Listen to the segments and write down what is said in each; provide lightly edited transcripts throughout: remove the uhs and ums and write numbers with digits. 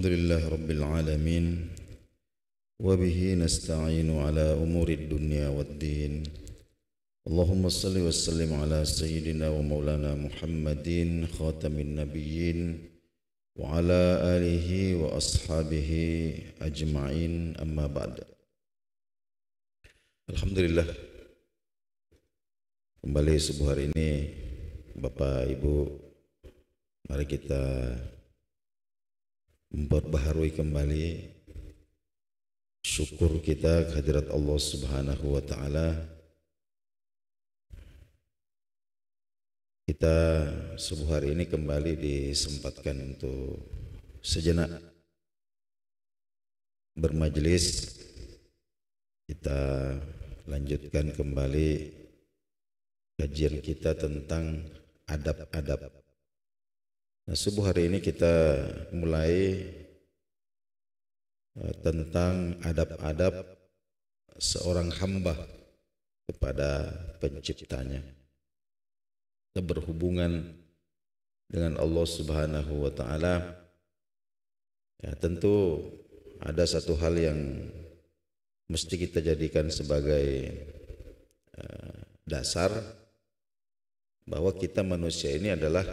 Alhamdulillah Rabbil Alamin Wabihi nasta'inu ala umuri dunya waddin Allahumma salli wa sallim ala sayyidina wa maulana Muhammadin khatamin nabiyyin wa ala alihi wa ashabihi ajma'in amma ba'd. Alhamdulillah, kembali subuh hari ini Bapak Ibu, mari kita memperbaharui kembali syukur kita kehadirat Allah Subhanahu wa taala. Kita subuh hari ini kembali disempatkan untuk sejenak bermajelis. Kita lanjutkan kembali kajian kita tentang adab-adab. Nah, subuh hari ini kita mulai tentang adab-adab seorang hamba kepada penciptanya. Kita berhubungan dengan Allah Subhanahu wa taala. Ya, tentu ada satu hal yang mesti kita jadikan sebagai dasar, bahwa kita manusia ini adalah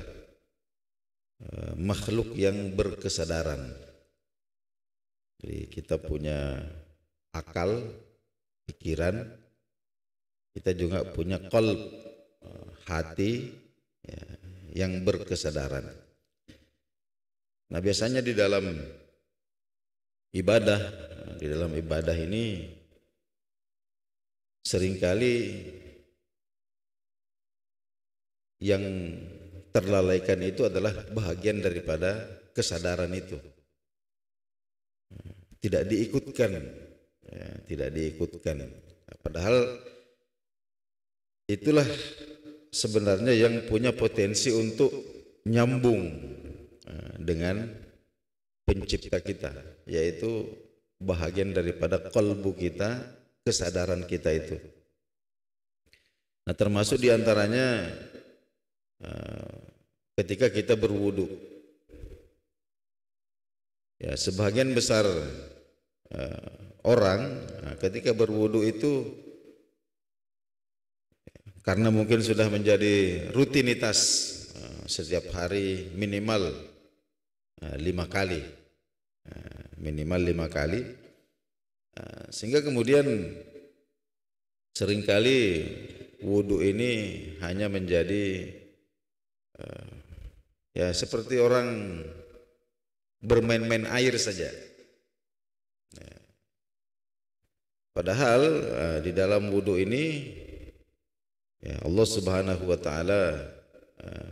makhluk yang berkesadaran. Jadi kita punya akal, pikiran, kita juga punya qalb, hati ya, yang berkesadaran. Nah, biasanya di dalam ibadah ini seringkali yang terlalaikan itu adalah bahagian daripada kesadaran itu. Tidak diikutkan, ya, tidak diikutkan. Padahal itulah sebenarnya yang punya potensi untuk nyambung dengan pencipta kita, yaitu bahagian daripada qalbu kita, kesadaran kita itu. Nah, termasuk diantaranya ketika kita berwudu, ya, sebagian besar orang ketika berwudu itu karena mungkin sudah menjadi rutinitas setiap hari minimal 5 kali, sehingga kemudian seringkali wudu ini hanya menjadi ya seperti orang bermain-main air saja. Padahal di dalam wudu ini ya, Allah Subhanahu wa taala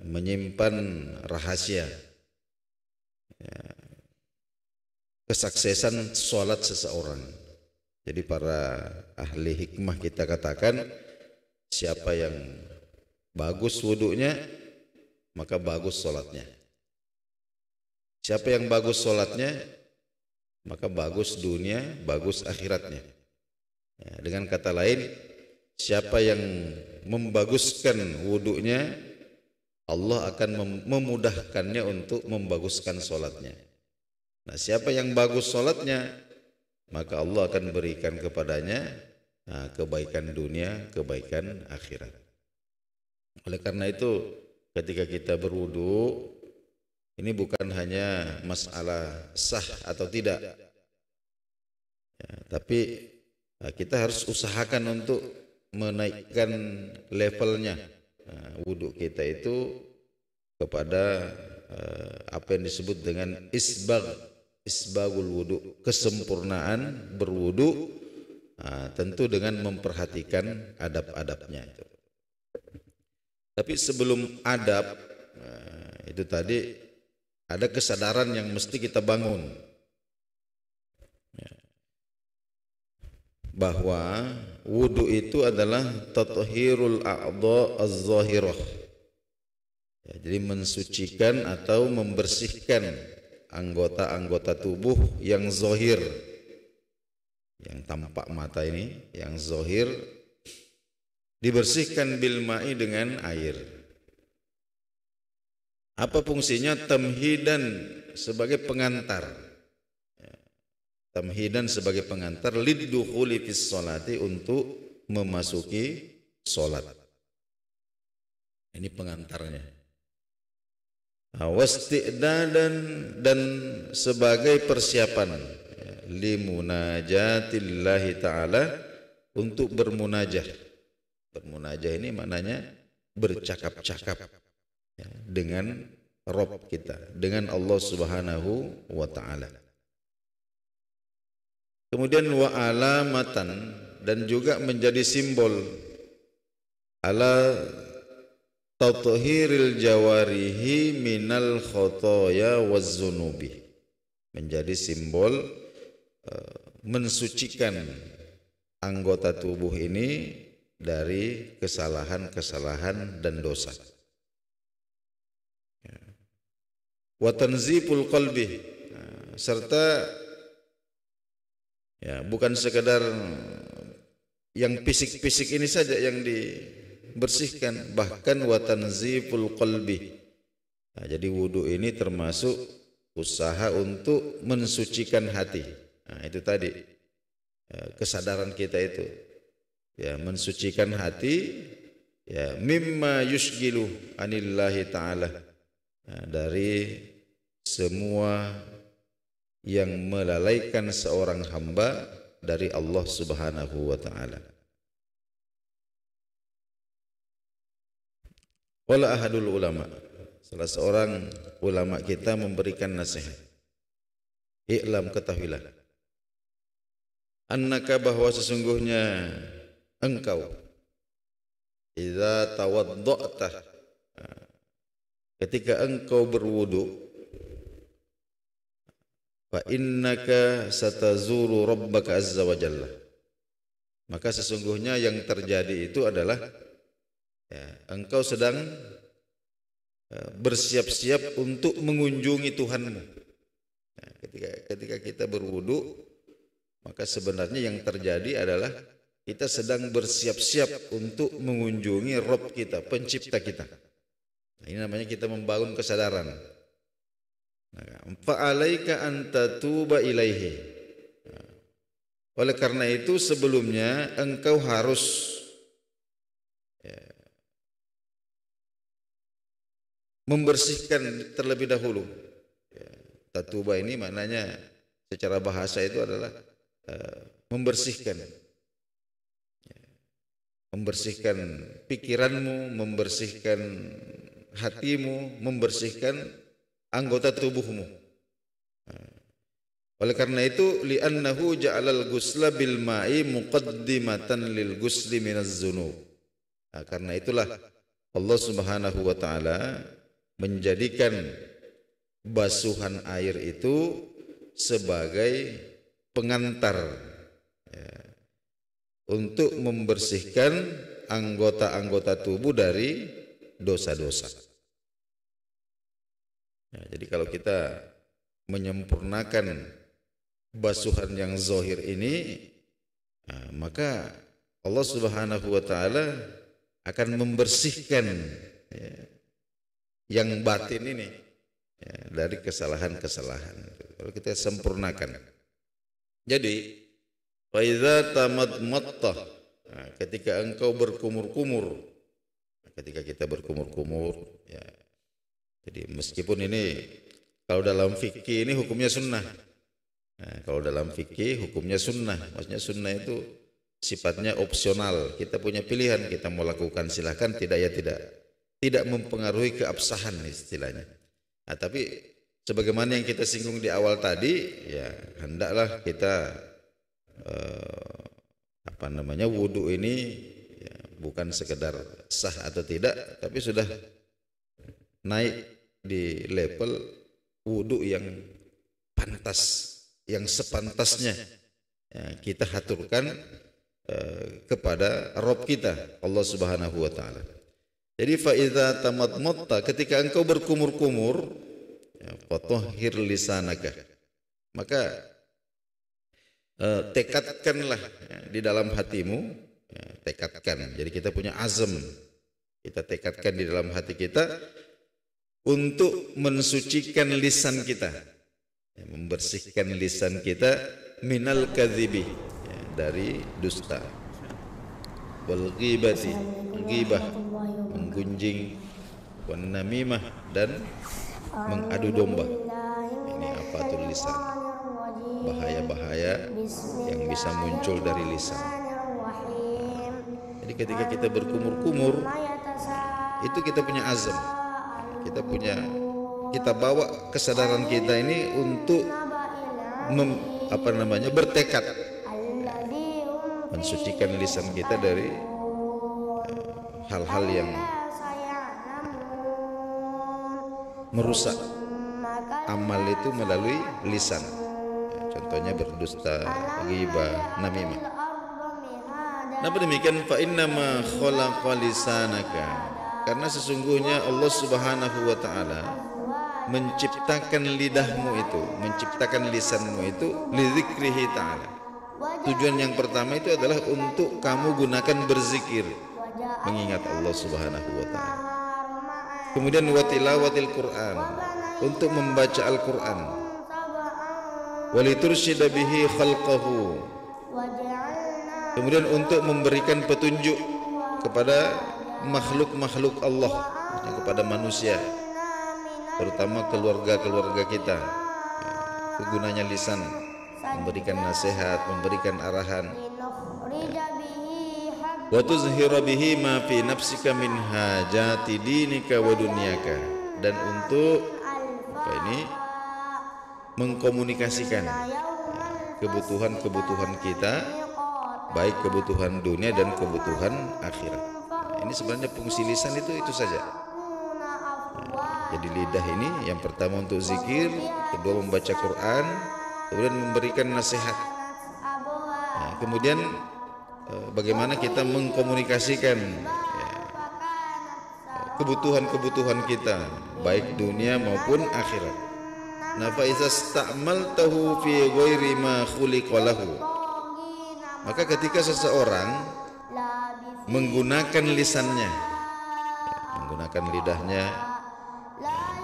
menyimpan rahasia ya, kesuksesan sholat seseorang. Jadi para ahli hikmah kita katakan, siapa yang bagus wudunya maka bagus sholatnya. Siapa yang bagus sholatnya maka bagus dunia, bagus akhiratnya. Ya, dengan kata lain, siapa yang membaguskan wudunya, Allah akan memudahkannya untuk membaguskan sholatnya. Nah, siapa yang bagus sholatnya, maka Allah akan berikan kepadanya kebaikan dunia, kebaikan akhirat. Oleh karena itu, ketika kita berwudu, ini bukan hanya masalah sah atau tidak, ya, tapi kita harus usahakan untuk menaikkan levelnya wudu kita itu kepada apa yang disebut dengan isbagul wudu, kesempurnaan berwudu, tentu dengan memperhatikan adab-adabnya itu. Tapi sebelum adab itu tadi ada kesadaran yang mesti kita bangun, bahwa wudu itu adalah tathhirul a'dha az-zahirah. Ya, jadi mensucikan atau membersihkan anggota-anggota tubuh yang zahir, yang tampak mata ini, yang zahir, dibersihkan bil ma'i dengan air. Apa fungsinya? Tamhidan, sebagai pengantar. tamhidan sebagai pengantar liddukhuli fis sholati, untuk memasuki sholat. Ini pengantarnya. Wasti'dadan, dan sebagai persiapan limunajatillahi ta'ala, untuk bermunajah. Bermunajah ini maknanya bercakap-cakap dengan Rabb kita, dengan Allah Subhanahu wa ta'ala. Kemudian wa alamatan, dan juga menjadi simbol ala tathhiril jawarihi minal khotoya waz zunubi, menjadi simbol mensucikan anggota tubuh ini dari kesalahan-kesalahan dan dosa. Wa tanziful qalbi, serta bukan sekedar yang fisik-fisik ini saja yang dibersihkan, bahkan wa tanziful qalbi. Jadi wudu ini termasuk usaha untuk mensucikan hati. Itu tadi kesadaran kita itu, mensucikan hati, mimma yushgilu anillahi ta'ala, dari semua yang melalaikan seorang hamba dari Allah Subhanahu wa ta'ala. Wala ahadul ulama, salah seorang ulama kita memberikan nasihat, i'lam, ketahuilah, annaka, bahwa sesungguhnya engkau, idza tawadda'ta, ketika engkau berwudu, fa innaka satazuru rabbaka azza wa jalla, maka sesungguhnya yang terjadi itu adalah engkau sedang bersiap-siap untuk mengunjungi Tuhanmu. Ketika kita berwudu, maka sebenarnya yang terjadi adalah kita sedang bersiap-siap untuk mengunjungi Rabb kita, pencipta kita. Ini namanya kita membangun kesadaran. Fa'alaika an tatuba ilaihi. Oleh karena itu sebelumnya engkau harus membersihkan terlebih dahulu. Tatuba ini maknanya secara bahasa itu adalah membersihkan. Membersihkan pikiranmu, membersihkan hatimu, membersihkan anggota tubuhmu. Oleh karena itu, li'annahu ja'alal ghusla bil ma'i muqaddimatan lil ghusli minaz dzunub. Karena itulah Allah Subhanahu wa ta'ala menjadikan basuhan air itu sebagai pengantar untuk membersihkan anggota-anggota tubuh dari dosa-dosa. Jadi kalau kita menyempurnakan basuhan yang zahir ini, maka Allah Subhanahu wa ta'ala akan membersihkan yang batin ini dari kesalahan-kesalahan. Kalau kita sempurnakan. Jadi fa idza tamadmatta, ketika engkau berkumur-kumur, ketika kita berkumur-kumur, jadi meskipun ini kalau dalam fikih ini hukumnya sunnah. Kalau dalam fikih hukumnya sunnah, maksudnya sunnah itu sifatnya opsional. Kita punya pilihan, kita mau lakukan silahkan, tidak ya tidak. Tidak mempengaruhi keabsahan istilahnya. Tapi sebagaimana yang kita singgung di awal tadi, hendaklah kita wudu ini bukan sekedar sah atau tidak, tapi sudah naik di level wudu yang pantas, yang sepantasnya kita haturkan kepada Rabb kita, Allah Subhanahu wa ta'ala. Jadi fa idza tamadmatta, ketika engkau berkumur-kumur, fatahhir lisanaka, maka tekadkanlah di dalam hatimu, tekadkan. Jadi kita punya azam, kita tekadkan di dalam hati kita untuk mensucikan lisan kita, membersihkan lisan kita minal kadhibi, ya, dari dusta, wal ghibati, ghibah, menggunjing, wan namimah, dan mengadu domba. Ini afatul lisan, bahaya-bahaya yang bisa muncul dari lisan. Jadi ketika kita berkumur-kumur, itu kita punya azam, kita bawa kesadaran kita ini untuk bertekad mensucikan lisan kita dari hal-hal yang merusak amal itu melalui lisan. Contohnya berdusta, ghibah, namimah. Kenapa demikian? Fa innama khalaqa lisanaka, karena sesungguhnya Allah Subhanahu wa taala menciptakan lidahmu itu, menciptakan lisanmu itu lidzikrihi ta'ala. Tujuan yang pertama itu adalah untuk kamu gunakan berzikir, mengingat Allah Subhanahu wa taala. Kemudian wa tilawatil Quran, untuk membaca Al-Quran. Walitursyida bihi khalqahu, kemudian untuk memberikan petunjuk kepada makhluk-makhluk Allah, kepada manusia, terutama keluarga-keluarga kita. Itu gunanya lisan, memberikan nasihat, memberikan arahan. Wa tuzhira bihi ma fi nafsika min hajati dinika wa dunyaka, dan untuk mengkomunikasikan kebutuhan-kebutuhan kita, baik kebutuhan dunia dan kebutuhan akhirat. Ini sebenarnya fungsi lisan itu saja. Jadi lidah ini yang pertama untuk zikir, kedua membaca Quran, kemudian memberikan nasihat. Kemudian bagaimana kita mengkomunikasikan kebutuhan-kebutuhan kita, baik dunia maupun akhirat. Nah, fa iza sta'maltahu fi ghairi ma khuliqa lahu, maka ketika seseorang menggunakan lisannya, menggunakan lidahnya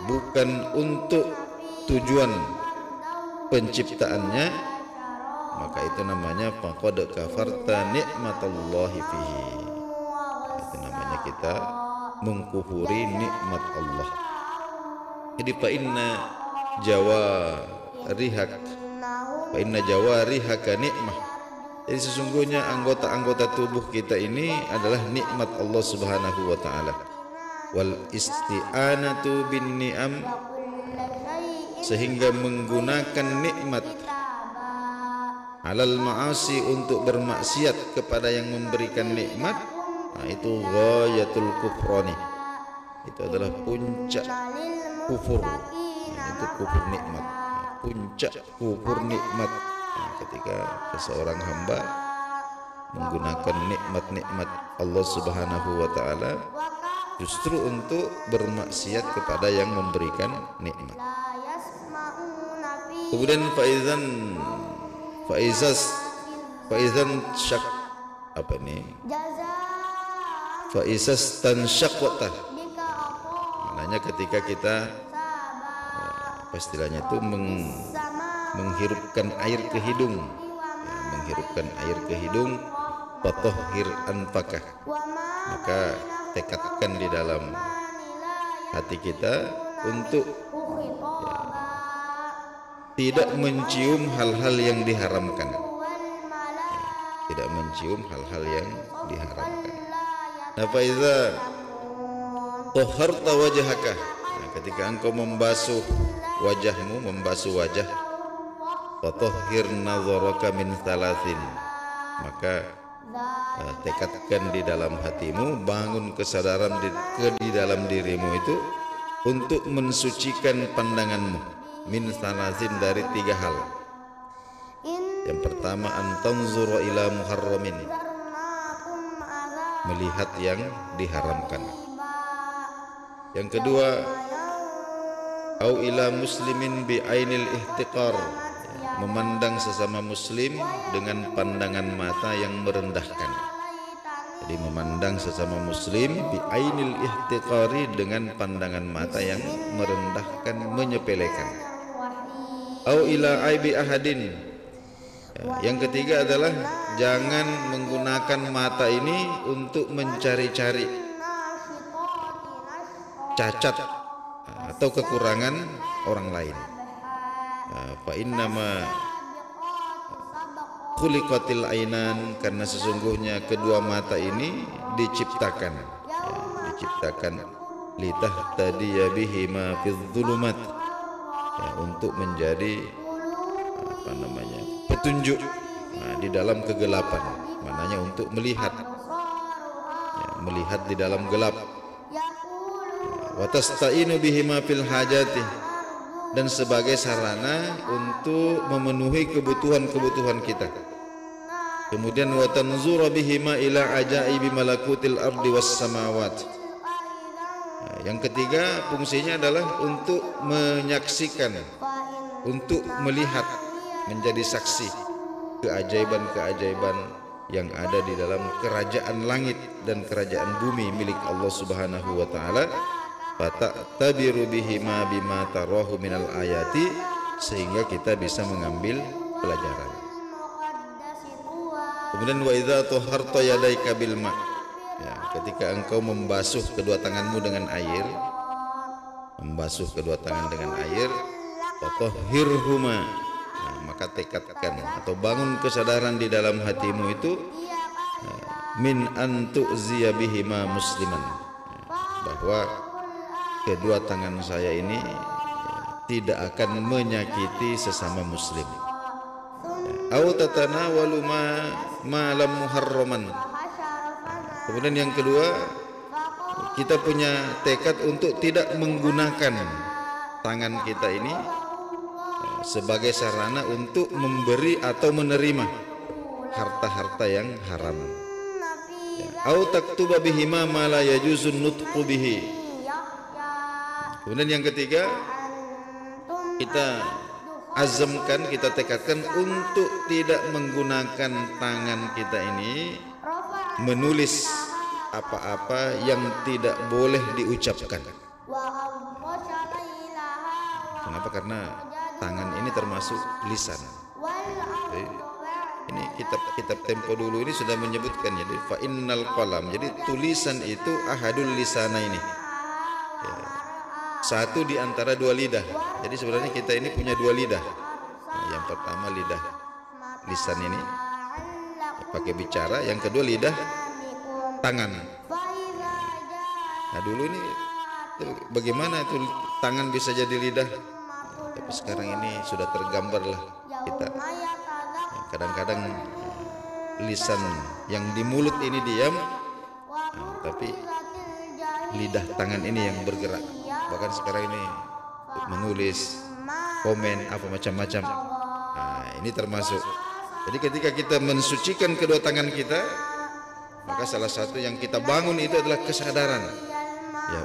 bukan untuk tujuan penciptaannya, maka itu namanya faqad kafarta nikmatallahi fihi. Itu namanya kita mengkufuri nikmat Allah. Jadi fa inna jawarihaka nikmah. Jadi sesungguhnya anggota-anggota tubuh kita ini adalah nikmat Allah Subhanahu wa taala. Wal isti'anatu bin ni'am, sehingga menggunakan nikmat alal ma'asi, untuk bermaksiat kepada yang memberikan nikmat, nah itu ghayatul kufrani, itu adalah puncak kufur. Itu kufur nikmat, puncak kufur nikmat. Ketika seseorang hamba menggunakan nikmat-nikmat Allah Subhanahu wa taala justru untuk bermaksiat kepada yang memberikan nikmat. Kemudian faizas tansyaqta, maknanya ketika kita istilahnya itu menghirupkan air ke hidung, menghirupkan air ke hidung, fatahhir anfakah, maka tekadkan di dalam hati kita untuk tidak mencium hal-hal yang diharamkan, tidak mencium hal-hal yang diharamkan. Nah, fa iza tahharta wajhaka, ketika engkau membasuh wajahmu, membasuh wajah, fatahhir nazaraka min thalathin, maka tekadkan di dalam hatimu, bangun kesadaran di dalam dirimu itu untuk mensucikan pandanganmu, min thalathin, dari 3 hal. Yang pertama, antanzura ila muharramin, melihat yang diharamkan. Yang kedua, au ila muslimin bi ainil ihtiqar, memandang sesama muslim dengan pandangan mata yang merendahkan. Jadi memandang sesama muslim bi ainil ihtiqari, dengan pandangan mata yang merendahkan, menyepelekan. Au ila aibi ahadin, Ya, yang ketiga adalah jangan menggunakan mata ini untuk mencari-cari cacat atau kekurangan orang lain. Fa innama khuliqatil ainan, karena sesungguhnya kedua mata ini diciptakan, litahtadiya bihima fidz zulumat, untuk menjadi petunjuk di dalam kegelapan, maknanya untuk melihat, melihat di dalam gelap. Wa tasta'inu bihima fil hajati, dan sebagai sarana untuk memenuhi kebutuhan-kebutuhan kita. Kemudian wa tanzura bihima ila ajaibi malakutil ardi was samawat. Yang ketiga fungsinya adalah untuk menyaksikan, untuk melihat, menjadi saksi keajaiban-keajaiban yang ada di dalam kerajaan langit dan kerajaan bumi milik Allah Subhanahu wa taala. Fata'tabiru bihima bima tarahu minal ayati, sehingga kita bisa mengambil pelajaran. Kemudian wa idza taharta yadaika bil ma, ketika engkau membasuh kedua tanganmu dengan air, membasuh kedua tangan dengan air, fatahhirhuma, maka tekadkan atau bangun kesadaran di dalam hatimu itu min antu'ziya bihima musliman, bahwa kedua tangan saya ini tidak akan menyakiti sesama muslim. Au tatanawalu ma lam muharraman. Kemudian yang kedua, kita punya tekad untuk tidak menggunakan tangan kita ini sebagai sarana untuk memberi atau menerima harta-harta yang haram. Au taktuba bihima ma la yajuzun nutqu bihi. Kemudian yang ketiga, kita azamkan, kita tekadkan untuk tidak menggunakan tangan kita ini menulis apa-apa yang tidak boleh diucapkan. Kenapa? Karena tangan ini termasuk lisan. Jadi, ini kitab tempo dulu ini sudah menyebutkan, jadi fa innal qalam, jadi tulisan itu ahadul lisana ini, satu di antara dua lidah. Jadi sebenarnya kita ini punya dua lidah. Yang pertama lidah lisan ini pakai bicara, yang kedua lidah tangan. Nah dulu ini bagaimana itu tangan bisa jadi lidah, tapi sekarang ini sudah tergambar lah kita. Kadang-kadang lisan yang di mulut ini diam, tapi lidah tangan ini yang bergerak. Bahkan sekarang ini menulis, komen, apa macam-macam. Nah, ini termasuk. Jadi ketika kita mensucikan kedua tangan kita, maka salah satu yang kita bangun itu adalah kesadaran,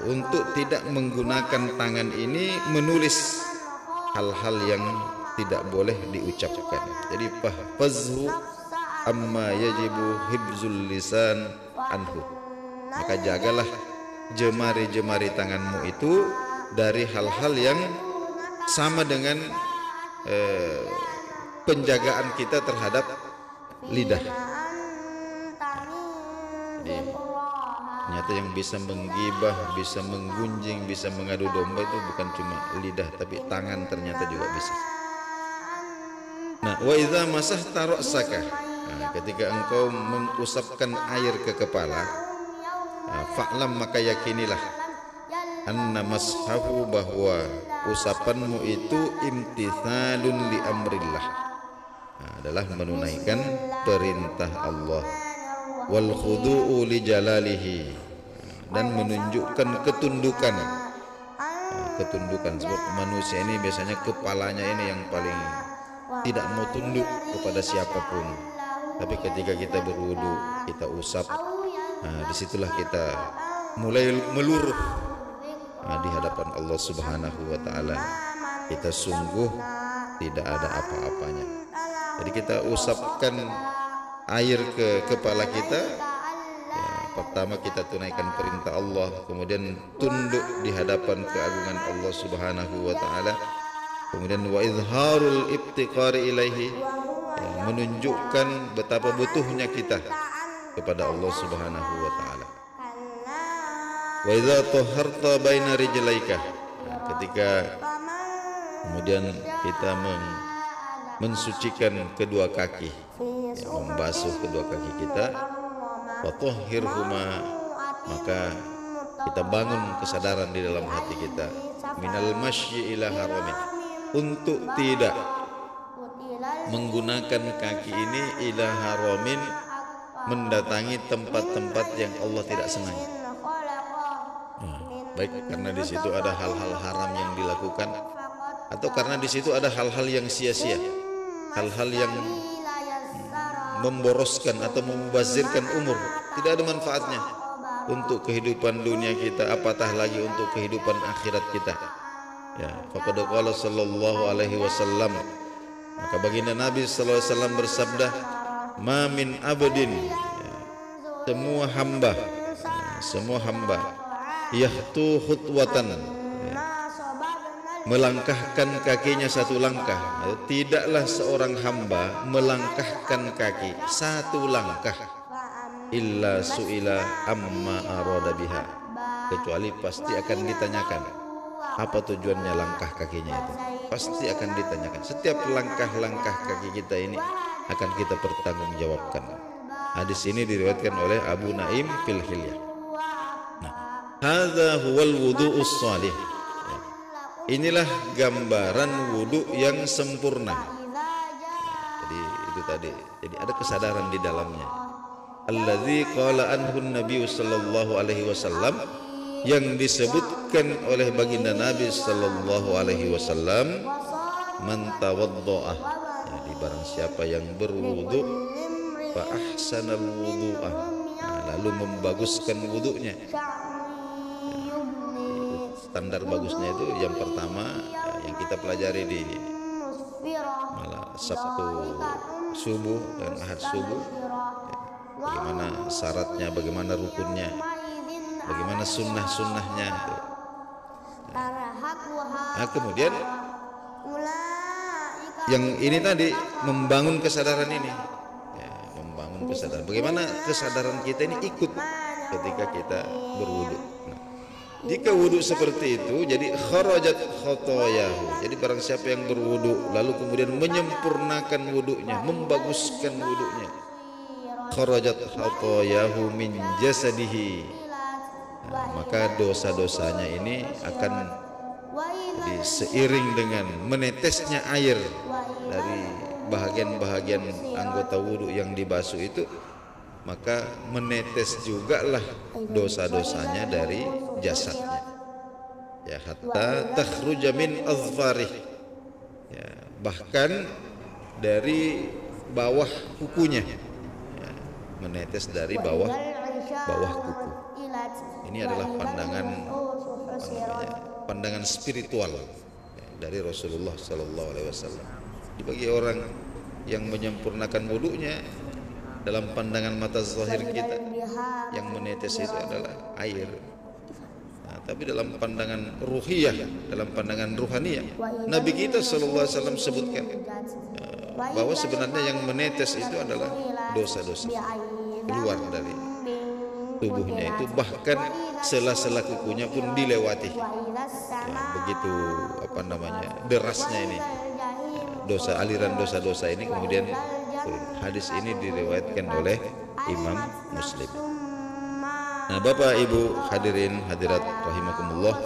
untuk tidak menggunakan tangan ini menulis hal-hal yang tidak boleh diucapkan. Jadi fahfazhu amma yajibu hibzul lisan anhu, maka jagalah jemari-jemari tanganmu itu dari hal-hal yang sama dengan penjagaan kita terhadap lidah. Jadi ternyata yang bisa menggibah, bisa menggunjing, bisa mengadu domba itu bukan cuma lidah, tapi tangan ternyata juga bisa. Nah, wa idza masahta ra'saka, ketika engkau mengusapkan air ke kepala, fa'lam, maka yakinilah, anna mashahu, bahwa usapanmu itu imtithalun li amrillah, adalah menunaikan perintah Allah, wal khudu'u li jalalihi, dan menunjukkan ketundukan. Ketundukan, sebab manusia ini biasanya kepalanya ini yang paling tidak mau tunduk kepada siapapun. Tapi ketika kita berwudu, kita usap, disitulah kita mulai meluruh di hadapan Allah Subhanahu wa taala. Kita sungguh tidak ada apa-apanya. Jadi kita usapkan air ke kepala kita, pertama kita tunaikan perintah Allah, kemudian tunduk di hadapan keagungan Allah Subhanahu wa taala. Kemudian wa izharul ibtiqari ilaihi, menunjukkan betapa butuhnya kita kepada Allah Subhanahu wa taala. Wa idza taharta baina rijlaika, ketika kemudian kita mensucikan kedua kaki, membasuh kedua kaki kita, wa tahhirhuma, maka kita bangun kesadaran di dalam hati kita, minal masyi ila haramin, untuk tidak menggunakan kaki ini ila haramin, mendatangi tempat-tempat yang Allah tidak senangi. Baik karena di situ ada hal-hal haram yang dilakukan, atau karena di situ ada hal-hal yang sia-sia, hal-hal yang memboroskan atau membazirkan umur, tidak ada manfaatnya untuk kehidupan dunia kita, apatah lagi untuk kehidupan akhirat kita. Ya, faqad qala sallallahu alaihi wasallam, maka baginda Nabi sallallahu alaihi wasallam bersabda, ma min abdin, ya, semua hamba yahtu khutwatan, ya, melangkahkan kakinya satu langkah, tidaklah seorang hamba melangkahkan kaki satu langkah illa su'ila amma arada biha, kecuali pasti akan ditanyakan apa tujuannya langkah kakinya itu. Pasti akan ditanyakan. Setiap langkah-langkah kaki kita ini akan kita pertanggungjawabkan. Hadis ini diriwayatkan oleh Abu Naim fil Hilyah. Nah, hadza huwal wudu'us shalih. Inilah gambaran wudu yang sempurna. Jadi itu tadi. Jadi ada kesadaran di dalamnya. Alladzi qala anhu Nabi sallallahu alaihi wasallam, yang disebutkan oleh baginda Nabi sallallahu alaihi wasallam, man tawaddoa, jadi barang siapa yang berwudu, fa ahsanal wudu'a, lalu membaguskan wudunya. Standar bagusnya itu yang pertama, yang kita pelajari di Sabtu subuh dan Ahad subuh, bagaimana syaratnya, bagaimana rukunnya, bagaimana sunnah-sunnahnya. Nah, kemudian yang ini tadi membangun kesadaran ini, ya, membangun kesadaran. Bagaimana kesadaran kita ini ikut ketika kita berwudu. Nah, jika wudu seperti itu, jadi kharajat khotoyahu. Jadi barang siapa yang berwudu lalu kemudian menyempurnakan wudunya, membaguskan wudunya, kharajat khotoyahu min jasadihi, maka dosa-dosanya ini akan seiring dengan menetesnya air dari bahagian-bahagian anggota wudu yang dibasuh itu, maka menetes jugalah dosa-dosanya dari jasadnya, ya, hatta takhruja min azfarih, ya, bahkan dari bawah kukunya, ya, menetes dari bawah kuku. Ini adalah pandangan spiritual, ya, dari Rasulullah Sallallahu Alaihi Wasallam. Bagi orang yang menyempurnakan wudunya, dalam pandangan mata zahir kita yang menetes itu adalah air. Nah, tapi dalam pandangan ruhiyah, dalam pandangan ruhaniyah, Nabi kita Sallallahu Alaihi Wasallam sebutkan bahwa sebenarnya yang menetes itu adalah dosa-dosa keluar dari tubuhnya itu, bahkan sela-sela kukunya pun dilewati, ya, begitu derasnya ini, ya, dosa, aliran dosa-dosa ini kemudian turun. Hadis ini diriwayatkan oleh Imam Muslim. Nah, Bapak Ibu hadirin hadirat rahimakumullah,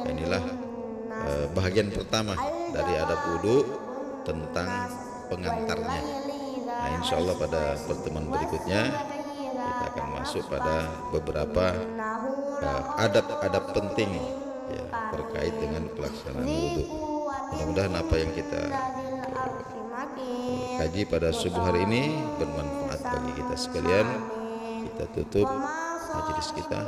inilah bahagian pertama dari adab wudu tentang pengantarnya. Nah, insya Allah pada pertemuan berikutnya kita akan masuk pada beberapa adab-adab penting, ya, terkait dengan pelaksanaan wudu. Mudah-mudahan apa yang kita kaji pada subuh hari ini bermanfaat bagi kita sekalian. Kita tutup majelis kita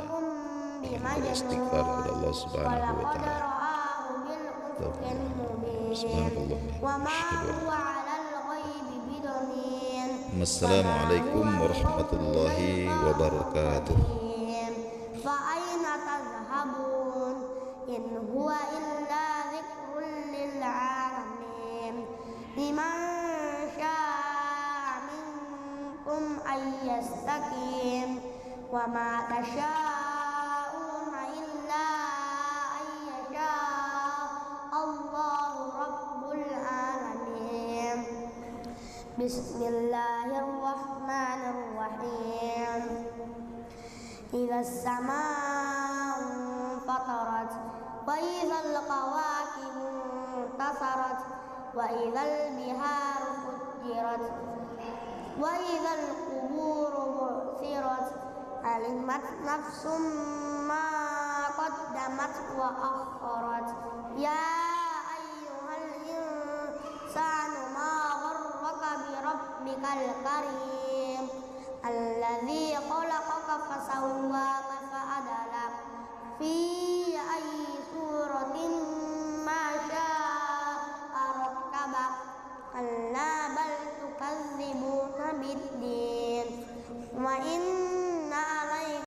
dengan beristighfar kepada Allah Subhanahu wa taala. Assalamualaikum warahmatullahi wabarakatuh. Fa aina tadhhabun in huwa illa dzikrun lil alamin liman syaa يستقيم وما تشاءون إلا أن يشاء الله رب العالمين. بسم الله الرحمن الرحيم. إذا السماء انفطرت وإذا الكواكب انتثرت وإذا البحار فجرت وإذا القبور بعثرت علمت نفس ما قدمت وأخرت يا أيها الإنسان ما غرك بربك الكريم الذي خلقك فسواك فعدلك في أي صورة ما شاء ركبك كلا بل تكذبون بالدين